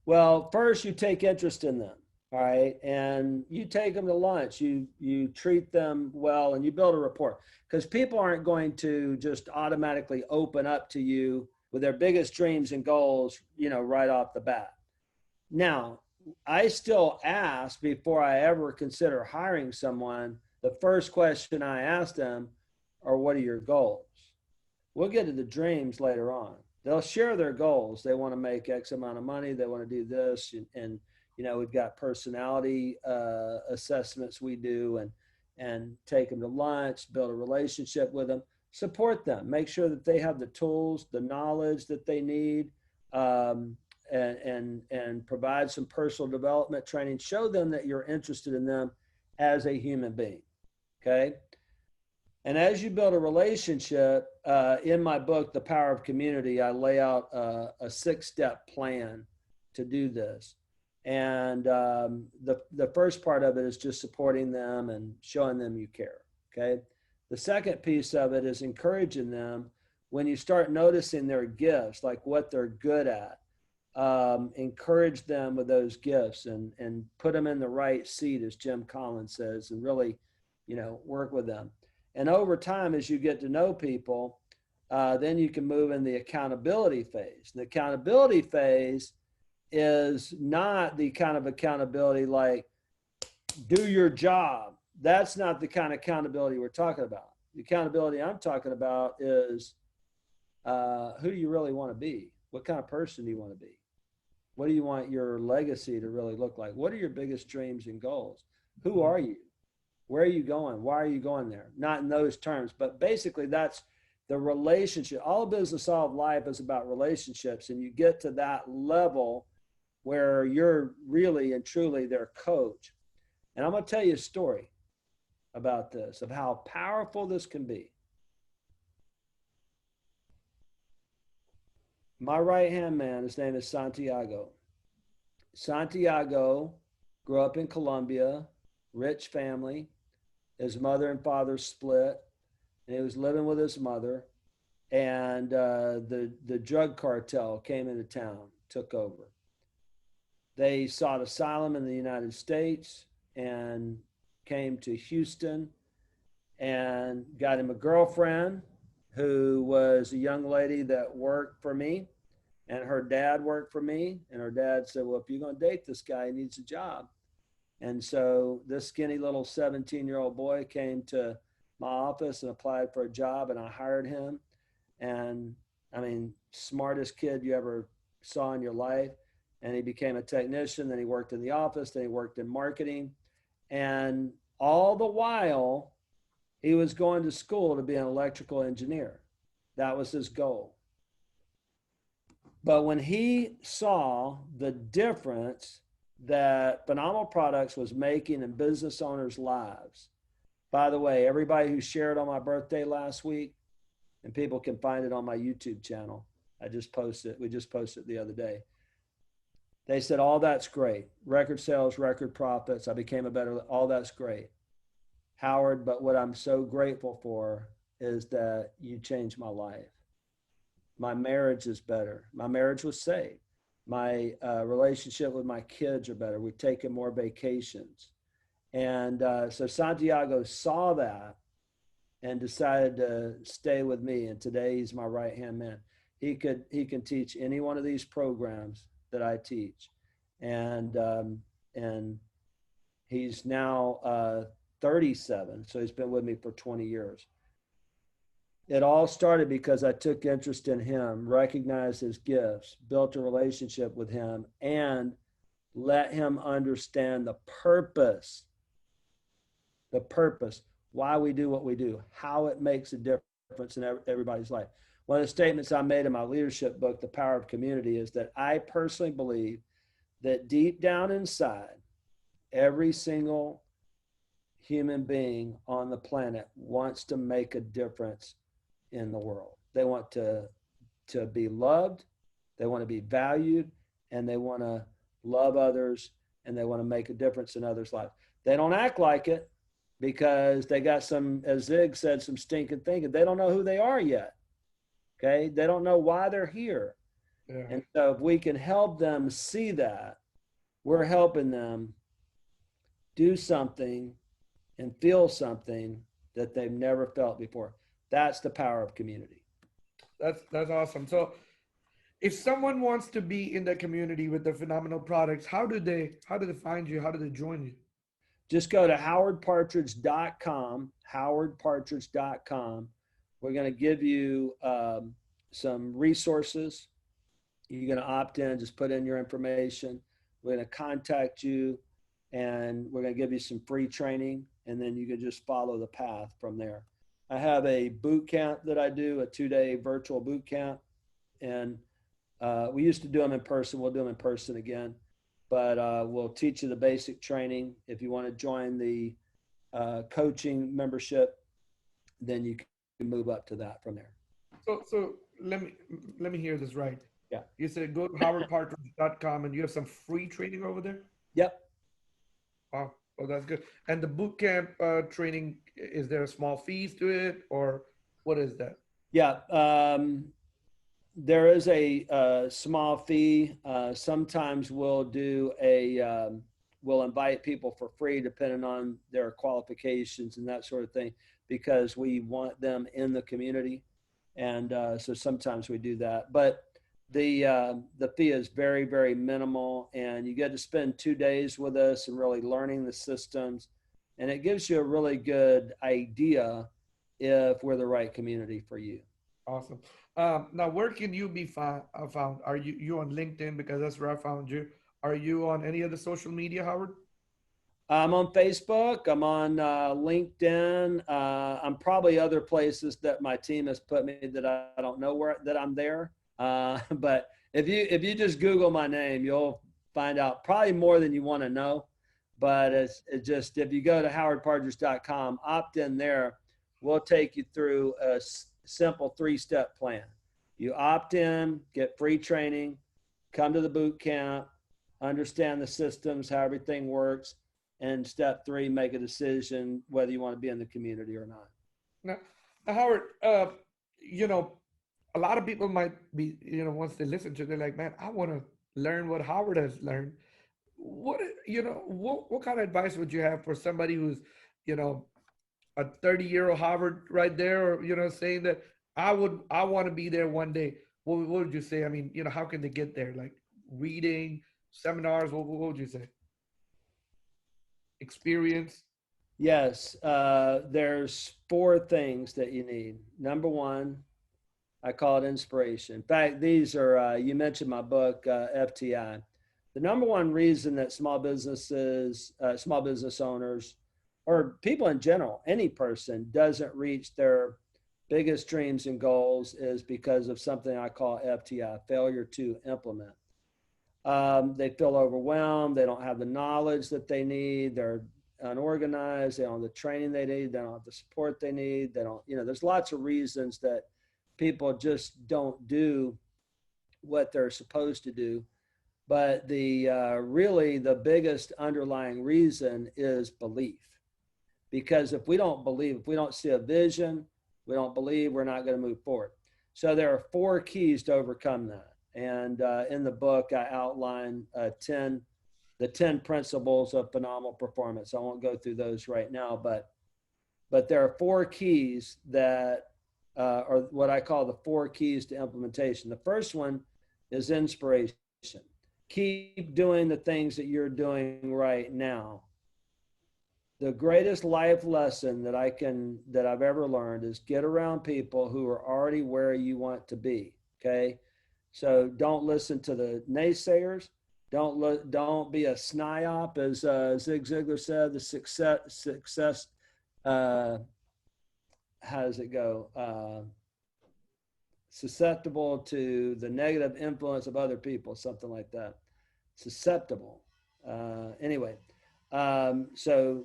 Well, first you take interest in them. All right. And you take them to lunch, you treat them well, and you build a rapport, because people aren't going to just automatically open up to you with their biggest dreams and goals, right off the bat. Now, I still ask before I ever consider hiring someone. The first question I ask them are, what are your goals? We'll get to the dreams later on. They'll share their goals. They want to make X amount of money. They want to do this. And we've got personality assessments we do, and take them to lunch, build a relationship with them, support them, make sure that they have the tools, the knowledge that they need, and provide some personal development training. Show them that you're interested in them as a human being. Okay. And as you build a relationship, in my book, The Power of Community, I lay out a 6-step plan to do this. And the first part of it is just supporting them and showing them you care. Okay. The second piece of it is encouraging them when you start noticing their gifts, like what they're good at. Encourage them with those gifts, and put them in the right seat, as Jim Collins says, and really, work with them. And over time, as you get to know people, then you can move in the accountability phase. The accountability phase is not the kind of accountability like do your job. That's not the kind of accountability we're talking about. The accountability I'm talking about is who do you really want to be? What kind of person do you want to be? What do you want your legacy to really look like? What are your biggest dreams and goals? Who are you? Where are you going? Why are you going there? Not in those terms, but basically that's the relationship. All business, all of life is about relationships. And you get to that level where you're really and truly their coach. And I'm going to tell you a story about this, of how powerful this can be. My right-hand man, his name is Santiago. Santiago grew up in Colombia, rich family. His mother and father split, and he was living with his mother. And the drug cartel came into town, took over. They sought asylum in the United States and came to Houston and got him a girlfriend who was a young lady that worked for me, and her dad worked for me. And her dad said, well, if you're going to date this guy, he needs a job. And so this skinny little 17-year-old boy came to my office and applied for a job, and I hired him. And I mean, smartest kid you ever saw in your life. and he became a technician. Then he worked in the office. Then he worked in marketing. And all the while, he was going to school to be an electrical engineer. That was his goal. But when he saw the difference that Phenomenal Products was making in business owners' lives, by the way, everybody who shared on my birthday last week, and people can find it on my YouTube channel. I just posted it. We just posted it the other day. They said, all that's great. Record sales, record profits. I became a better, all that's great. Howard, but what I'm so grateful for is that you changed my life. My marriage is better. My marriage was saved. My relationship with my kids are better. We've taken more vacations. And so Santiago saw that and decided to stay with me. And today he's my right-hand man. He can teach any one of these programs that I teach. And he's now 37. So he's been with me for 20 years. It all started because I took interest in him, recognized his gifts, built a relationship with him, and let him understand the purpose, why we do what we do, how it makes a difference in everybody's life. One of the statements I made in my leadership book, The Power of Community, is that I personally believe that deep down inside, every single human being on the planet wants to make a difference in the world. They want to be loved, they want to be valued, and they want to love others, and they want to make a difference in others' lives. They don't act like it because they got some, as Zig said, some stinking thinking. They don't know who they are yet. Okay. They don't know why they're here. Yeah. And so if we can help them see that, we're helping them do something and feel something that they've never felt before. That's the power of community. That's awesome. So if someone wants to be in the community with the Phenomenal Products, how do they find you? How do they join you? Just go to howardpartridge.com, howardpartridge.com. We're going to give you some resources. You're going to opt in, just put in your information. We're going to contact you, and we're going to give you some free training, and then you can just follow the path from there. I have a boot camp that I do, a 2-day virtual boot camp, and we used to do them in person. We'll do them in person again, but we'll teach you the basic training. If you want to join the coaching membership, then you can move up to that from there. So let me hear this right. Yeah. You said go to howardpartridge.com and you have some free training over there? Yep. Wow. Oh, that's good. And the boot camp training, is there a small fees to it, or what is that? Yeah. There is a small fee. Sometimes we'll do we'll invite people for free depending on their qualifications and that sort of thing, because we want them in the community. And so sometimes we do that, but the fee is very, very minimal, and you get to spend 2 days with us and really learning the systems. And it gives you a really good idea if we're the right community for you. Awesome. Now, where can you be found? Are you on LinkedIn? Because that's where I found you. Are you on any other social media, Howard? I'm on Facebook. I'm on LinkedIn. I'm probably other places that my team has put me that I don't know where that I'm there. But if you just Google my name, you'll find out probably more than you want to know. But it's just, if you go to howardpartridge.com, opt in there, we'll take you through a simple 3-step plan. You opt in, get free training, come to the boot camp, understand the systems, how everything works, and step 3, make a decision whether you want to be in the community or not. Now Howard, a lot of people might be, once they listen to it, they're like, man, I want to learn what Howard has learned. What kind of advice would you have for somebody who's, a 30-year-old Howard right there, or, saying that I want to be there one day? What would you say? I mean, how can they get there? Like reading, seminars, what would you say? Experience? Yes. There's 4 things that you need. Number 1, I call it inspiration. In fact, these are, you mentioned my book, FTI. the number one reason that small businesses, small business owners, or people in general, any person doesn't reach their biggest dreams and goals is because of something I call FTI, failure to implement. They feel overwhelmed. They don't have the knowledge that they need. They're unorganized. They don't have the training they need. They don't have the support they need. They don't, there's lots of reasons that people just don't do what they're supposed to do. But the really the biggest underlying reason is belief. Because if we don't believe, if we don't see a vision, we don't believe, we're not going to move forward. So there are 4 keys to overcome that. And in the book, I outline the 10 principles of phenomenal performance. I won't go through those right now, but there are 4 keys that are what I call the 4 keys to implementation. The first one is inspiration. Keep doing the things that you're doing right now. The greatest life lesson that I've ever learned is get around people who are already where you want to be. Okay. So don't listen to the naysayers. Don't be a SNIOP, as Zig Ziglar said. The success. How does it go? Susceptible to the negative influence of other people, something like that. Susceptible. Anyway, so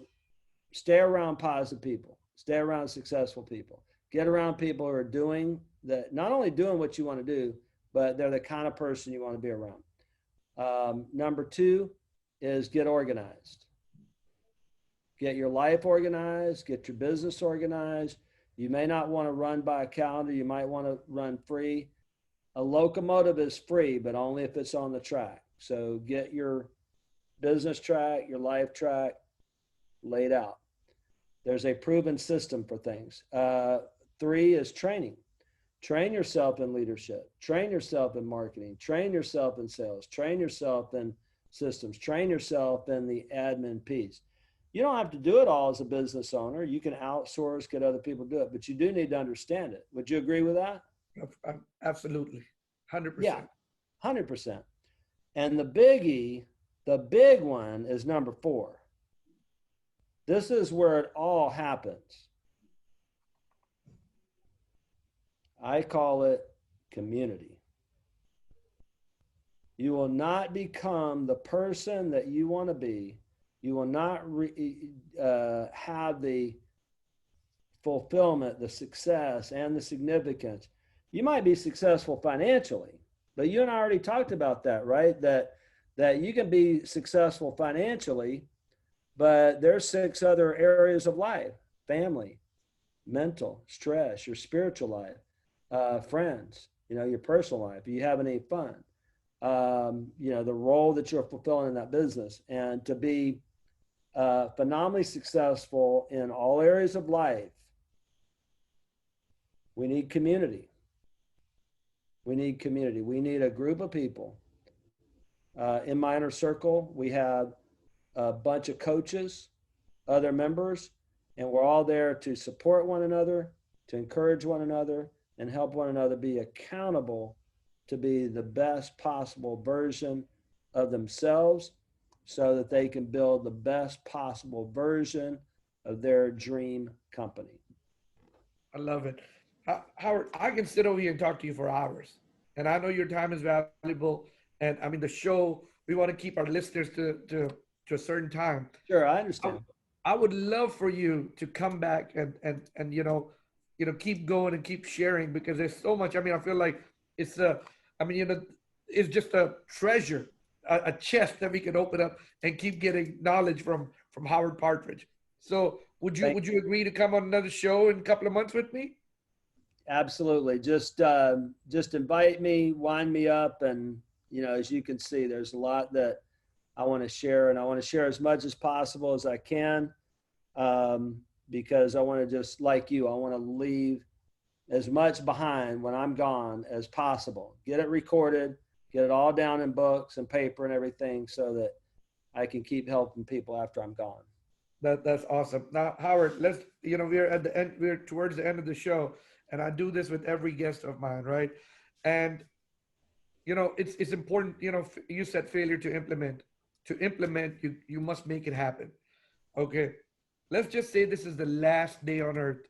stay around positive people. Stay around successful people. Get around people who are doing that, not only doing what you want to do, but they're the kind of person you want to be around. Number 2 is get organized. Get your life organized, get your business organized. You may not want to run by a calendar. You might want to run free. A locomotive is free, but only if it's on the track. So get your business track, your life track laid out. There's a proven system for things. 3 is training. Train yourself in leadership, train yourself in marketing, train yourself in sales, train yourself in systems, train yourself in the admin piece. You don't have to do it all as a business owner. You can outsource, get other people to do it, but you do need to understand it. Would you agree with that? Absolutely. 100%. Yeah, 100%. And the big one is number 4. This is where it all happens. I call it community. You will not become the person that you want to be. You will not have the fulfillment, the success, and the significance. You might be successful financially, but you and I already talked about that, right? That you can be successful financially, but there's 6 other areas of life: family, mental, stress, your spiritual life, friends, your personal life. Are you having any fun? The role that you're fulfilling in that business. And to be phenomenally successful in all areas of life, we need community. We need community. We need a group of people. In my inner circle, we have a bunch of coaches, other members, and we're all there to support one another, to encourage one another, and help one another be accountable to be the best possible version of themselves so that they can build the best possible version of their dream company. I love it. Howard, I can sit over here and talk to you for hours. And I know your time is valuable. And I mean, the show, we want to keep our listeners to a certain time. Sure, I understand. I would love for you to come back and keep going and keep sharing, because there's so much. I mean, I feel like it's it's just a treasure, a chest that we can open up and keep getting knowledge from Howard Partridge. So would you agree to come on another show in a couple of months with me? Absolutely. Just invite me, wind me up. And, as you can see, there's a lot that I want to share, and I want to share as much as possible as I can. Because I want to, just like you, I want to leave as much behind when I'm gone as possible. Get it recorded, get it all down in books and paper and everything, so that I can keep helping people after I'm gone. That's awesome. Now, Howard, we're at the end, we're towards the end of the show, and I do this with every guest of mine, right? And, it's important. You said failure to implement. To implement, you must make it happen. Okay, let's just say this is the last day on earth,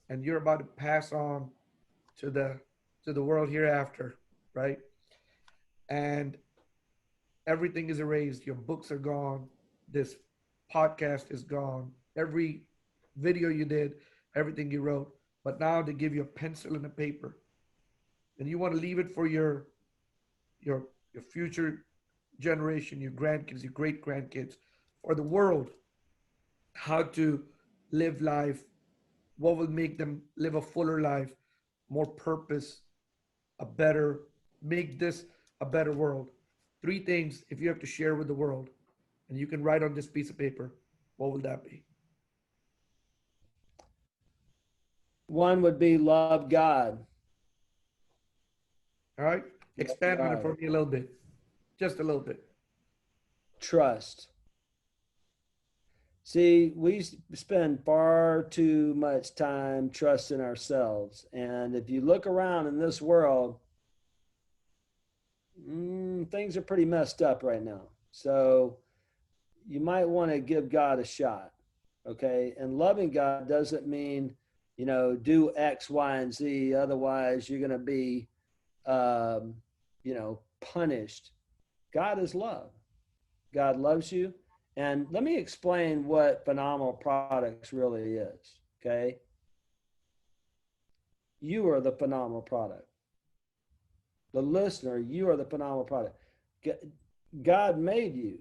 and you're about to pass on to the world hereafter, right? And everything is erased. Your books are gone. This podcast is gone. Every video you did, everything you wrote. But now they give you a pencil and a paper, and you want to leave it for your future generation, your grandkids, your great grandkids, for the world, how to live life, what will make them live a fuller life, more purpose, a better, make this a better world. Three things if you have to share with the world and you can write on this piece of paper, what would that be? One would be love God. All right? Love Expand on it God. for me a little bit. Just a little bit. Trust. See, we spend far too much time trusting ourselves. And if you look around in this world, things are pretty messed up right now. So you might want to give God a shot. Okay. And loving God doesn't mean, do X, Y, and Z. Otherwise, you're going to be, punished. God is love. God loves you. And let me explain what Phenomenal Products really is, okay? You are the phenomenal product. The listener, you are the phenomenal product. God made you,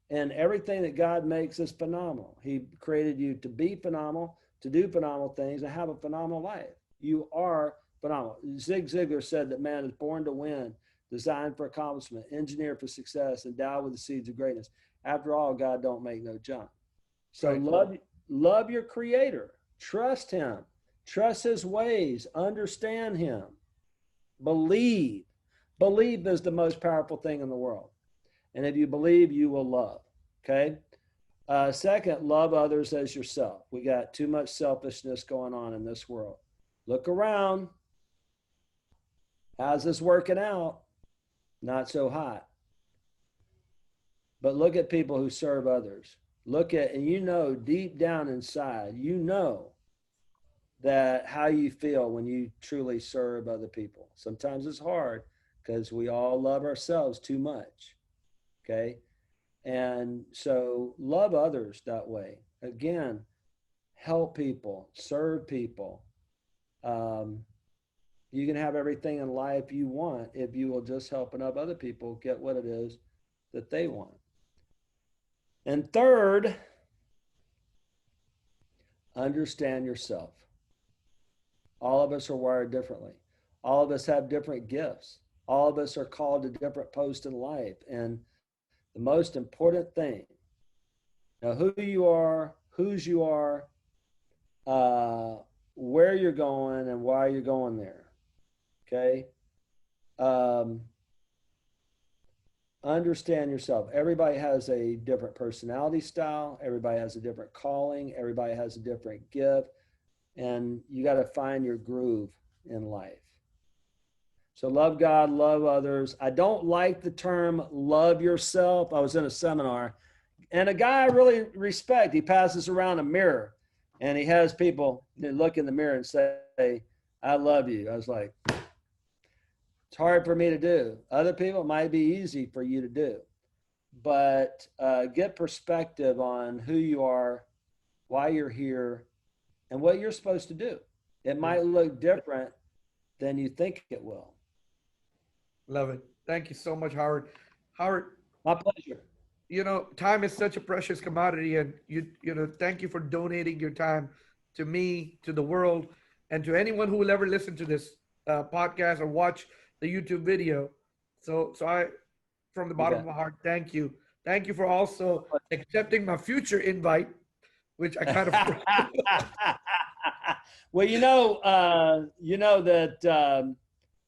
and everything that God makes is phenomenal. He created you to be phenomenal, to do phenomenal things, and have a phenomenal life. You are phenomenal. Zig Ziglar said that man is born to win, designed for accomplishment, engineered for success, endowed with the seeds of greatness. After all, God don't make no junk. So right. love your creator. Trust him. Trust his ways. Understand him. Believe. Believe is the most powerful thing in the world. And if you believe, you will love. Okay? Second, love others as yourself. We got too much selfishness going on in this world. Look around. How's this working out? Not so hot. But look at people who serve others. Look at, and deep down inside, that how you feel when you truly serve other people. Sometimes it's hard because we all love ourselves too much. Okay. And so love others that way. Again, help people, serve people. You can have everything in life you want if you will just help enough other people get what it is that they want. And third, understand yourself. All of us are wired differently. All of us have different gifts. All of us are called to different posts in life. And the most important thing, now who you are, whose you are, where you're going and why you're going there. Okay? Understand yourself. Everybody has a different personality style. Everybody has a different calling. Everybody has a different gift. And you got to find your groove in life. So love God, love others. I don't like the term love yourself. I was in a seminar and a guy I really respect, he passes around a mirror and he has people look in the mirror and say, I love you. I was like, it's hard for me to do. Other people, it might be easy for you to do. But get perspective on who you are, why you're here, and what you're supposed to do. It might look different than you think it will. Love it. Thank you so much, Howard. Howard, my pleasure. Time is such a precious commodity, and thank you for donating your time to me, to the world, and to anyone who will ever listen to this podcast or watch the YouTube video. So I, from the bottom of my heart, thank you. Thank you for also accepting my future invite, which I kind of. Well, that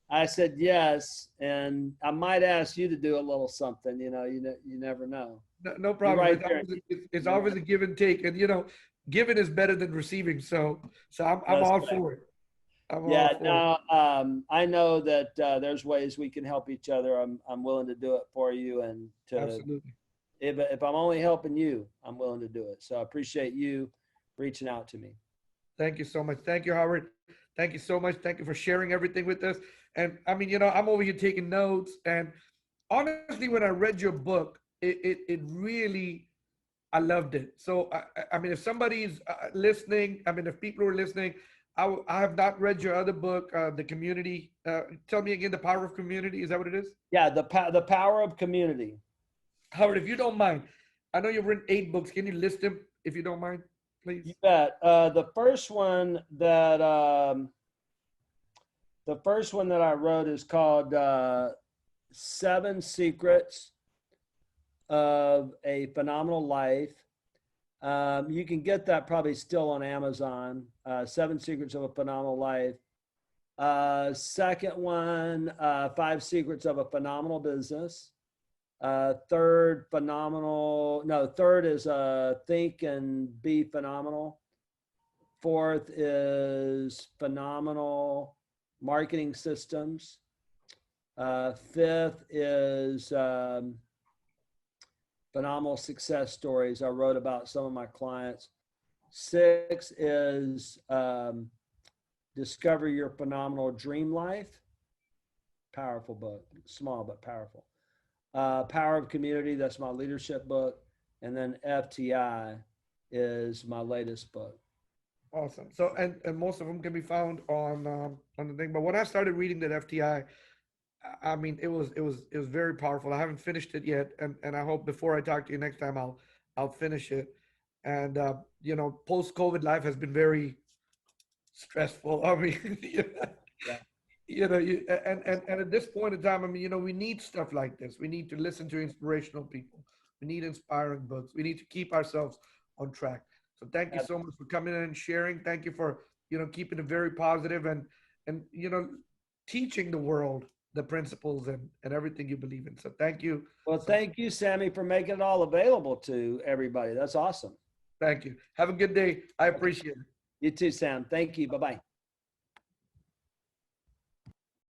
I said yes, and I might ask you to do a little something. You never know. No problem. Right, it's always a give and take, and giving is better than receiving. So I'm all for it. I'm Yeah, all for it. no, I know that there's ways we can help each other. I'm willing to do it for you, and to Absolutely. if I'm only helping you, I'm willing to do it. So I appreciate you reaching out to me. Thank you so much. Thank you, Howard. Thank you so much. Thank you for sharing everything with us. And I mean, I'm over here taking notes. And honestly, when I read your book, it really, I loved it. So, I mean, if somebody's listening, I mean, if people are listening, I have not read your other book, The Community. Tell me again, The Power of Community. Is that what it is? Yeah, the power of community. Howard, if you don't mind, I know you've written 8 books. Can you list them if you don't mind, please? You bet. The first one that I wrote is called 7 Secrets of a Phenomenal Life. You can get that probably still on Amazon. 7 Secrets of a Phenomenal Life. Second one, 5 Secrets of a Phenomenal Business. Third is Think and Be Phenomenal. Fourth is Phenomenal Marketing Systems. Fifth is Phenomenal Success Stories. I wrote about some of my clients. Six is Discover Your Phenomenal Dream Life. Powerful book, small but powerful. Power of Community, that's my leadership book. And then FTI is my latest book. Awesome. So, and most of them can be found on the thing. But when I started reading that FTI, I mean, it was very powerful. I haven't finished it yet, and I hope before I talk to you next time, I'll finish it. And post COVID life has been very stressful. I mean, Yeah. and at this point in time, I mean, we need stuff like this. We need to listen to inspirational people. We need inspiring books. We need to keep ourselves on track. So thank you so much for coming in and sharing. Thank you for keeping it very positive and teaching the world the principles and everything you believe in. So thank you. Well, So thank you, Sammy, for making it all available to everybody. That's awesome. thank you. Have a good day. I appreciate it. You too, Sam. Thank you. Bye bye.